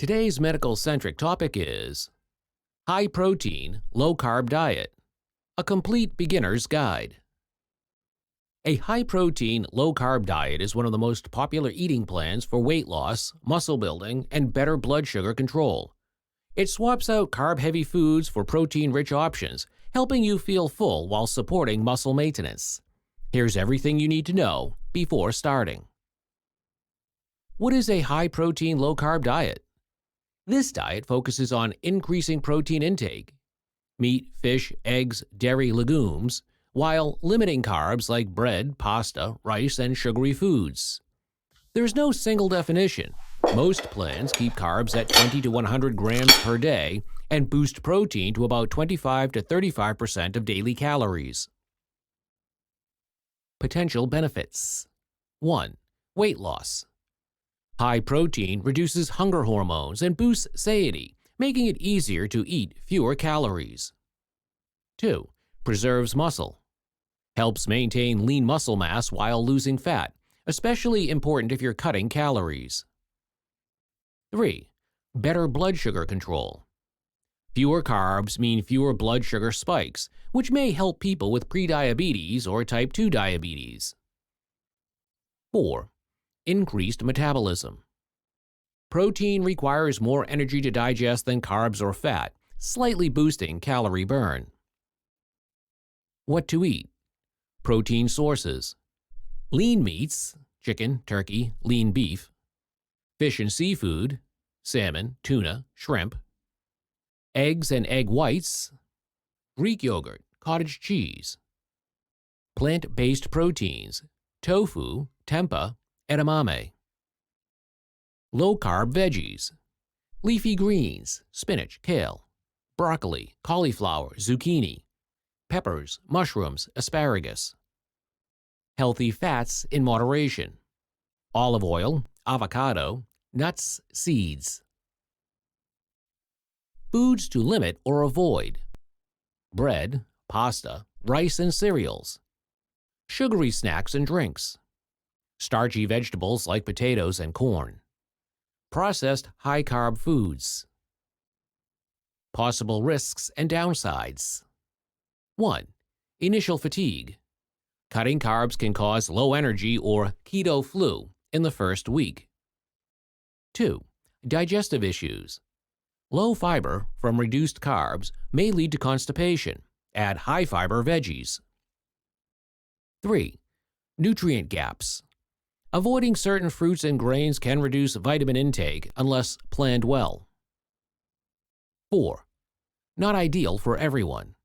Today's medical-centric topic is high-protein, low-carb diet, a complete beginner's guide. A high-protein, low-carb diet is one of the most popular eating plans for weight loss, muscle building, and better blood sugar control. It swaps out carb-heavy foods for protein-rich options, helping you feel full while supporting muscle maintenance. Here's everything you need to know before starting. What is a high-protein, low-carb diet? This diet focuses on increasing protein intake, meat, fish, eggs, dairy, legumes, while limiting carbs like bread, pasta, rice, and sugary foods. There's no single definition. Most plans keep carbs at 20 to 100 grams per day and boost protein to about 25 to 35% of daily calories. Potential benefits. 1. Weight loss. High protein reduces hunger hormones and boosts satiety, making it easier to eat fewer calories. 2. Preserves muscle. Helps maintain lean muscle mass while losing fat, especially important if you're cutting calories. 3. Better blood sugar control. Fewer carbs mean fewer blood sugar spikes, which may help people with prediabetes or type 2 diabetes. 4. Increased metabolism. Protein requires more energy to digest than carbs or fat, slightly boosting calorie burn. What to eat? Protein sources. Lean meats, chicken, turkey, lean beef. Fish and seafood, salmon, tuna, shrimp. Eggs and egg whites. Greek yogurt, cottage cheese. Plant-based proteins, tofu, tempeh, edamame. Low-carb veggies, leafy greens, spinach, kale, broccoli, cauliflower, zucchini, peppers, mushrooms, asparagus. Healthy fats in moderation, olive oil, avocado, nuts, seeds. Foods to limit or avoid: bread, pasta, rice and cereals, sugary snacks and drinks, starchy vegetables like potatoes and corn, processed high-carb foods. Possible risks and downsides. 1. Initial fatigue. Cutting carbs can cause low energy or keto flu in the first week. 2. Digestive issues. Low fiber from reduced carbs may lead to constipation. Add high-fiber veggies. 3. Nutrient gaps. Avoiding certain fruits and grains can reduce vitamin intake unless planned well. 4. Not ideal for everyone.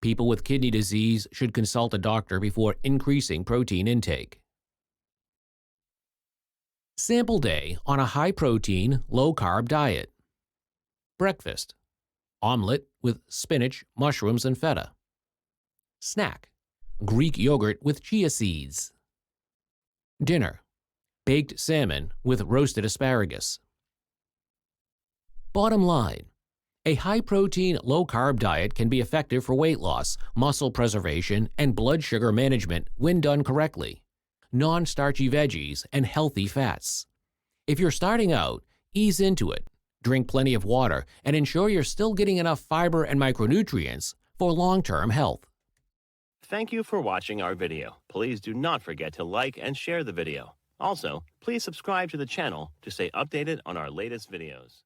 People with kidney disease should consult a doctor before increasing protein intake. Sample day on a high-protein, low-carb diet. Breakfast: omelet with spinach, mushrooms, and feta. Snack: Greek yogurt with chia seeds. Dinner: baked salmon with roasted asparagus. Bottom line: a high-protein, low-carb diet can be effective for weight loss, muscle preservation, and blood sugar management when done correctly. Non-starchy veggies and healthy fats. If you're starting out, ease into it. Drink plenty of water and ensure you're still getting enough fiber and micronutrients for long-term health. Thank you for watching our video. Please do not forget to like and share the video. Also, please subscribe to the channel to stay updated on our latest videos.